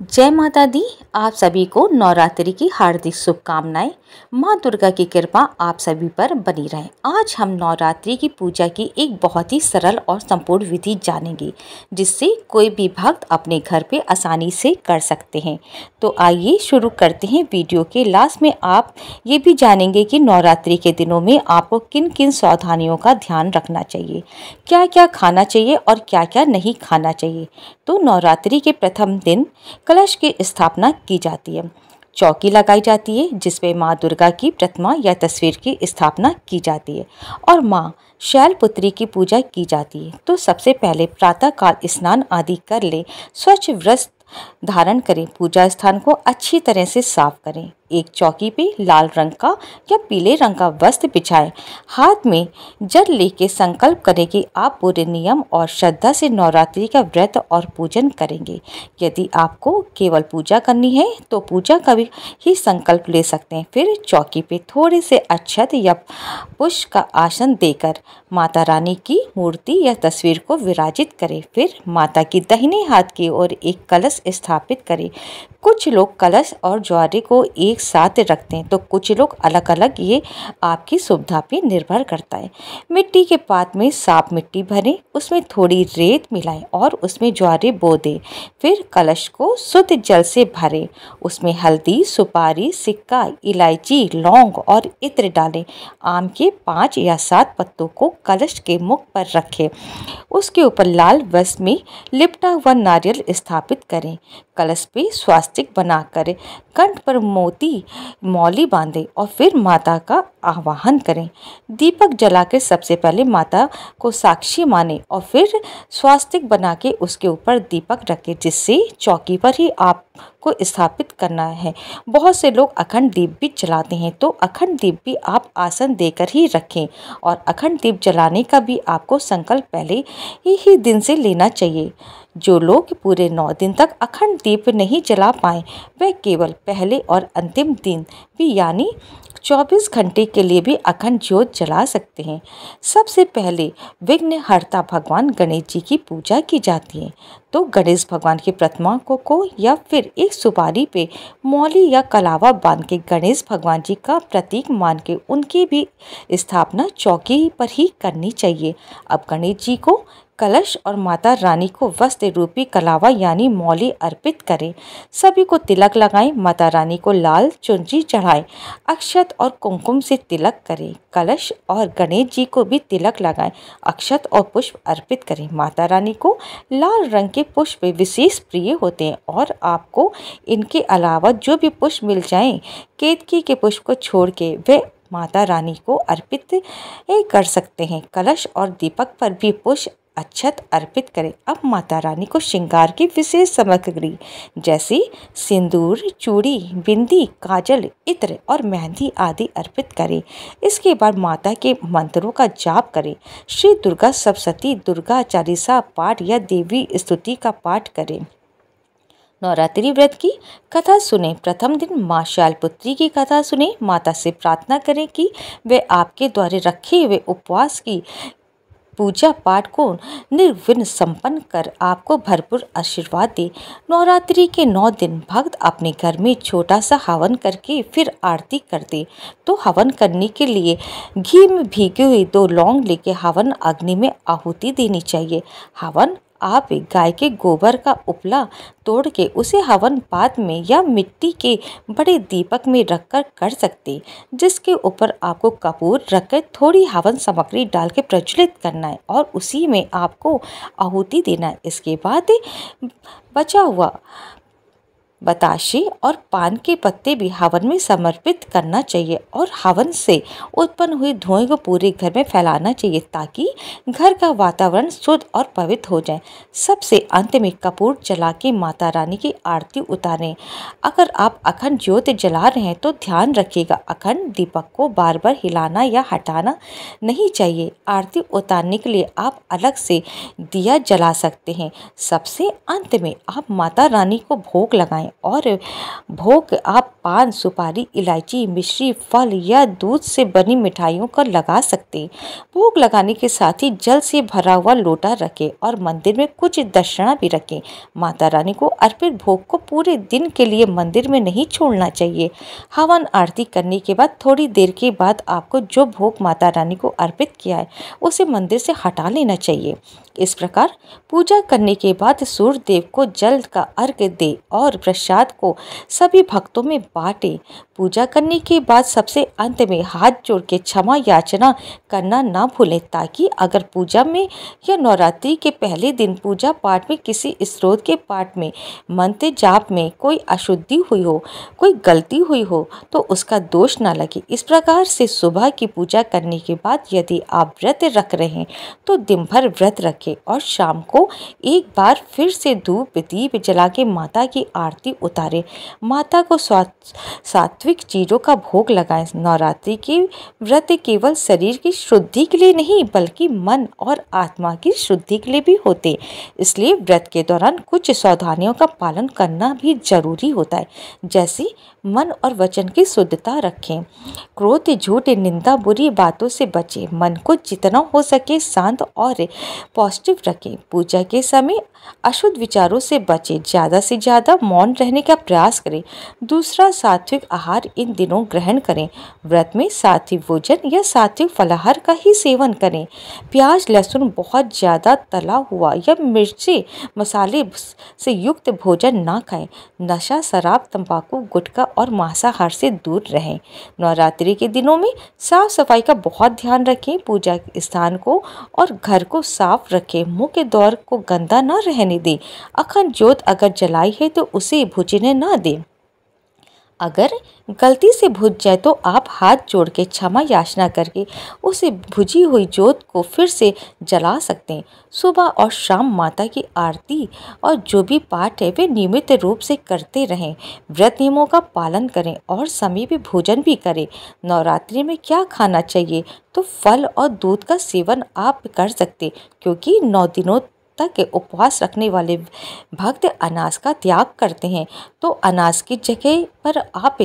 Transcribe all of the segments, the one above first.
जय माता दी। आप सभी को नवरात्रि की हार्दिक शुभकामनाएं। माँ दुर्गा की कृपा आप सभी पर बनी रहे। आज हम नवरात्रि की पूजा की एक बहुत ही सरल और संपूर्ण विधि जानेंगे जिससे कोई भी भक्त अपने घर पे आसानी से कर सकते हैं। तो आइए शुरू करते हैं। वीडियो के लास्ट में आप ये भी जानेंगे कि नवरात्रि के दिनों में आपको किन किन सावधानियों का ध्यान रखना चाहिए, क्या क्या खाना चाहिए और क्या क्या नहीं खाना चाहिए। तो नवरात्रि के प्रथम दिन कलश की स्थापना की जाती है। चौकी लगाई जाती है जिसपे माँ दुर्गा की प्रतिमा या तस्वीर की स्थापना की जाती है और माँ शैलपुत्री की पूजा की जाती है। तो सबसे पहले प्रातः काल स्नान आदि कर ले, स्वच्छ वस्त्र धारण करें, पूजा स्थान को अच्छी तरह से साफ करें। एक चौकी पे लाल रंग का या पीले रंग का वस्त्र बिछाएं। हाथ में जल लेके संकल्प करें कि आप पूरे नियम और श्रद्धा से नवरात्रि का व्रत और पूजन करेंगे। यदि आपको केवल पूजा करनी है तो पूजा का भी ही संकल्प ले सकते हैं। फिर चौकी पे थोड़े से अक्षत या पुष्प का आसन देकर माता रानी की मूर्ति या तस्वीर को विराजित करें। फिर माता की दाहिने हाथ की ओर एक कलश स्थापित करें। कुछ लोग कलश और ज्वारे को एक साथ रखते हैं तो कुछ लोग अलग अलग, ये आपकी सुविधा पे निर्भर करता है। मिट्टी के पात्र में साफ मिट्टी भरें, उसमें थोड़ी रेत मिलाएं और उसमें ज्वारे बो दें। फिर कलश को शुद्ध जल से भरें, उसमें हल्दी, सुपारी, सिक्का, इलायची, लौंग और इत्र डालें। आम के 5 या 7 पत्तों को कलश के मुख पर रखें। उसके ऊपर लाल वस्त्र में लिपटा हुआ नारियल स्थापित करें। कलश पे स्वास्तिक बनाकर कंठ पर मोती मौली बांधें और फिर माता का आवाहन करें। दीपक जलाकर सबसे पहले माता को साक्षी माने और फिर स्वास्तिक बना के उसके ऊपर दीपक रखें, जिससे चौकी पर ही आपको स्थापित करना है। बहुत से लोग अखंड दीप भी जलाते हैं तो अखंड दीप भी आप आसन देकर ही रखें और अखंड दीप जलाने का भी आपको संकल्प पहले ही दिन से लेना चाहिए। जो लोग पूरे 9 दिन तक अखंड दीप नहीं जला पाए वह केवल पहले और अंतिम दिन भी यानी 24 घंटे के लिए भी अखंड ज्योत जला सकते हैं। सबसे पहले विघ्नहर्ता भगवान गणेश जी की पूजा की जाती है। तो गणेश भगवान की प्रतिमा को या फिर एक सुपारी पे मौली या कलावा बांध के गणेश भगवान जी का प्रतीक मान के उनकी भी स्थापना चौकी पर ही करनी चाहिए। अब गणेश जी को कलश और माता रानी को वस्त्र रूपी कलावा यानी मौली अर्पित करें। सभी को तिलक लगाएं, माता रानी को लाल चुनरी चढ़ाएं, अक्षत और कुमकुम से तिलक करें। कलश और गणेश जी को भी तिलक लगाएं, अक्षत और पुष्प अर्पित करें। माता रानी को लाल रंग के पुष्प विशेष प्रिय होते हैं और आपको इनके अलावा जो भी पुष्प मिल जाएं, केतकी के पुष्प को छोड़ के वे माता रानी को अर्पित कर सकते हैं। कलश और दीपक पर भी पुष्प अक्षत अर्पित करें। अब माता रानी को श्रृंगार की विशेष सामग्री जैसे सिंदूर, चूड़ी, बिंदी, काजल, इत्र और मेहंदी आदि अर्पित करें। इसके बाद माता के मंत्रों का जाप करें। श्री दुर्गा सप्तशती, दुर्गा चालीसा पाठ या देवी स्तुति का पाठ करें। नवरात्रि व्रत की कथा सुने। प्रथम दिन माँ शैलपुत्री की कथा सुने। माता से प्रार्थना करें कि वे आपके द्वारा रखे हुए उपवास की पूजा पाठ को निर्विघ्न संपन्न कर आपको भरपूर आशीर्वाद दे। नवरात्रि के 9 दिन भक्त अपने घर में छोटा सा हवन करके फिर आरती करते। तो हवन करने के लिए घी में भीगी हुई 2 लौंग लेके हवन अग्नि में आहुति देनी चाहिए। हवन आप गाय के गोबर का उपला तोड़ के उसे हवन पात्र में या मिट्टी के बड़े दीपक में रखकर कर सकते, जिसके ऊपर आपको कपूर रखकर थोड़ी हवन सामग्री डाल के प्रज्वलित करना है और उसी में आपको आहुति देना है। इसके बाद बचा हुआ बताशे और पान के पत्ते भी हवन में समर्पित करना चाहिए और हवन से उत्पन्न हुई धुएं को पूरे घर में फैलाना चाहिए ताकि घर का वातावरण शुद्ध और पवित्र हो जाए। सबसे अंत में कपूर जला के माता रानी की आरती उतारें। अगर आप अखंड ज्योत जला रहे हैं तो ध्यान रखिएगा अखंड दीपक को बार बार हिलाना या हटाना नहीं चाहिए। आरती उतारने के लिए आप अलग से दिया जला सकते हैं। सबसे अंत में आप माता रानी को भोग लगाएं और भोग आप पान, सुपारी, इलायची, मिश्री, फल या दूध से बनी मिठाइयों का लगा सकते हैं। भोग लगाने के साथ ही जल से भरा हुआ लोटा रखें और मंदिर में कुछ दक्षिणा भी रखें। माता रानी को अर्पित भोग को पूरे दिन के लिए मंदिर में नहीं छोड़ना चाहिए। हवन आरती करने के बाद थोड़ी देर के बाद आपको जो भोग माता रानी को अर्पित किया है उसे मंदिर से हटा लेना चाहिए। इस प्रकार पूजा करने के बाद सूर्य देव को जल का अर्घ्य दे और प्रसाद को सभी भक्तों में बांटे। पूजा करने के बाद सबसे अंत में हाथ जोड़ के क्षमा याचना करना ना भूलें, ताकि अगर पूजा में या नवरात्रि के पहले दिन पूजा पाठ में किसी स्रोत के पाठ में, मंत्र जाप में कोई अशुद्धि हुई हो, कोई गलती हुई हो तो उसका दोष ना लगे। इस प्रकार से सुबह की पूजा करने के बाद यदि आप व्रत रख रहे हैं तो दिन भर व्रत रखें और शाम को एक बार फिर से धूप दीप जला के माता की आरती उतारें। माता को सात्विक चीज़ों का भोग लगाएं। नवरात्रि के व्रत केवल शरीर की शुद्धि के लिए नहीं बल्कि मन और आत्मा की शुद्धि के लिए भी होते, इसलिए व्रत के दौरान कुछ सावधानियों का पालन करना भी जरूरी होता है, जैसे मन और वचन की शुद्धता रखें, क्रोध, झूठ, निंदा, बुरी बातों से बचें, मन को जितना हो सके शांत और पॉजिटिव रखें। पूजा के समय अशुद्ध विचारों से बचें, ज़्यादा से ज़्यादा मौन रहने का प्रयास करें। दूसरा, सात्विक आहार इन दिनों ग्रहण करें। व्रत में सात्विक भोजन या सात्विक फलाहार का ही सेवन करें। प्याज, लहसुन, बहुत ज़्यादा तला हुआ या मिर्ची मसाले से युक्त भोजन ना खाएं। नशा, शराब, तंबाकू, गुटखा और मांसाहार से दूर रहें। नवरात्रि के दिनों में साफ सफाई का बहुत ध्यान रखें। पूजा स्थान को और घर को साफ रखें। मुख्य द्वार को गंदा न रहने दें। अखंड ज्योत अगर जलाई है तो उसे बुझने न दें। अगर गलती से बुझ जाए तो आप हाथ जोड़ के क्षमा याचना करके उसे बुझी हुई ज्योत को फिर से जला सकते हैं। सुबह और शाम माता की आरती और जो भी पाठ है वे नियमित रूप से करते रहें। व्रत नियमों का पालन करें और समय पे भोजन भी करें। नवरात्रि में क्या खाना चाहिए तो फल और दूध का सेवन आप कर सकते, क्योंकि 9 दिनों तक उपवास रखने वाले भक्त अनाज का त्याग करते हैं। तो अनाज की जगह पर आप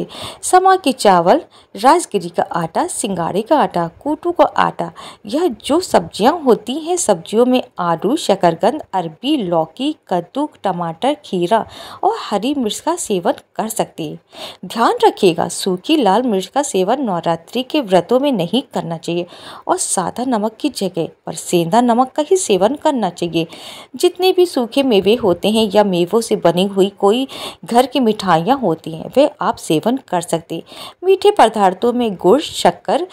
समा के चावल, राजगिरी का आटा, सिंगाड़े का आटा, कूटू का आटा, यह जो सब्जियां होती हैं सब्जियों में आलू, शकरकंद, अरबी, लौकी, कद्दू, टमाटर, खीरा और हरी मिर्च का सेवन कर सकते हैं। ध्यान रखिएगा, सूखी लाल मिर्च का सेवन नवरात्रि के व्रतों में नहीं करना चाहिए और सादा नमक की जगह पर सेंधा नमक का ही सेवन करना चाहिए। जितने भी सूखे मेवे होते हैं या मेवों से बनी हुई कोई घर की मिठाइयाँ होती हैं वे आप सेवन कर सकते। मीठे पदार्थों में गुड़, शक्कर,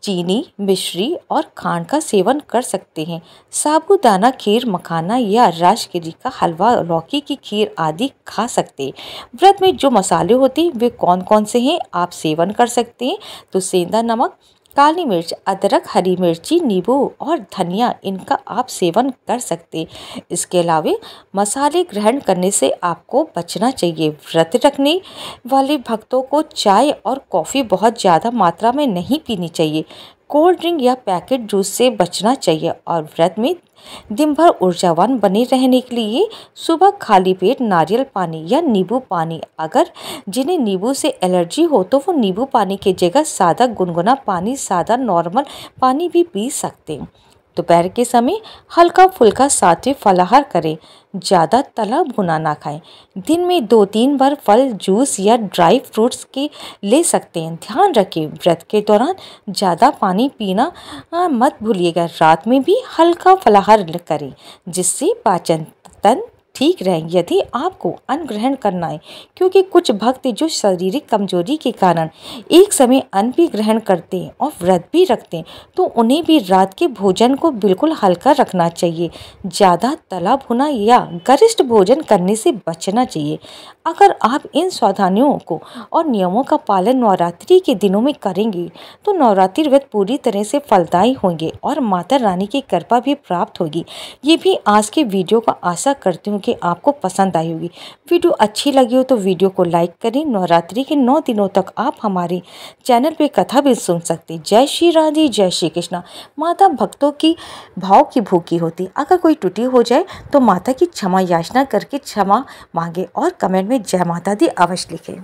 चीनी, मिश्री और खांड का सेवन कर सकते हैं। साबूदाना खीर, मखाना या राजगिरी का हलवा, लौकी की खीर आदि खा सकते हैं। व्रत में जो मसाले होते हैं वे कौन कौन से हैं आप सेवन कर सकते हैं तो सेंधा नमक, काली मिर्च, अदरक, हरी मिर्ची, नींबू और धनिया, इनका आप सेवन कर सकते। इसके अलावा मसाले ग्रहण करने से आपको बचना चाहिए। व्रत रखने वाले भक्तों को चाय और कॉफ़ी बहुत ज़्यादा मात्रा में नहीं पीनी चाहिए। कोल्ड ड्रिंक या पैकेट जूस से बचना चाहिए और व्रत में दिन भर ऊर्जावान बने रहने के लिए सुबह खाली पेट नारियल पानी या नींबू पानी, अगर जिन्हें नींबू से एलर्जी हो तो वो नींबू पानी की जगह सादा गुनगुना पानी, सादा नॉर्मल पानी भी पी सकते हैं। दोपहर के समय हल्का फुल्का सात्विक फलाहार करें, ज़्यादा तला भुना ना खाएं। दिन में 2-3 बार फल, जूस या ड्राई फ्रूट्स के ले सकते हैं। ध्यान रखें, व्रत के दौरान ज़्यादा पानी पीना मत भूलिएगा। रात में भी हल्का फलाहार करें जिससे पाचन तंत्र ठीक रहें। यदि आपको अन्न ग्रहण करना है, क्योंकि कुछ भक्त जो शारीरिक कमजोरी के कारण एक समय अन्न भी ग्रहण करते हैं और व्रत भी रखते हैं, तो उन्हें भी रात के भोजन को बिल्कुल हल्का रखना चाहिए। ज़्यादा तला भुना या गरिष्ठ भोजन करने से बचना चाहिए। अगर आप इन सावधानियों को और नियमों का पालन नवरात्रि के दिनों में करेंगे तो नवरात्रि व्रत पूरी तरह से फलदायी होंगे और माता रानी की कृपा भी प्राप्त होगी। ये भी आज के वीडियो का आशा करती हूँ कि आपको पसंद आई होगी। वीडियो अच्छी लगी हो तो वीडियो को लाइक करें। नवरात्रि के 9 दिनों तक आप हमारे चैनल पे कथा भी सुन सकते। जय श्री राधे, जय श्री कृष्णा। माता भक्तों की भाव की भूखी होती। अगर कोई त्रुटि हो जाए तो माता की क्षमा याचना करके क्षमा मांगे और कमेंट में जय माता दी अवश्य लिखें।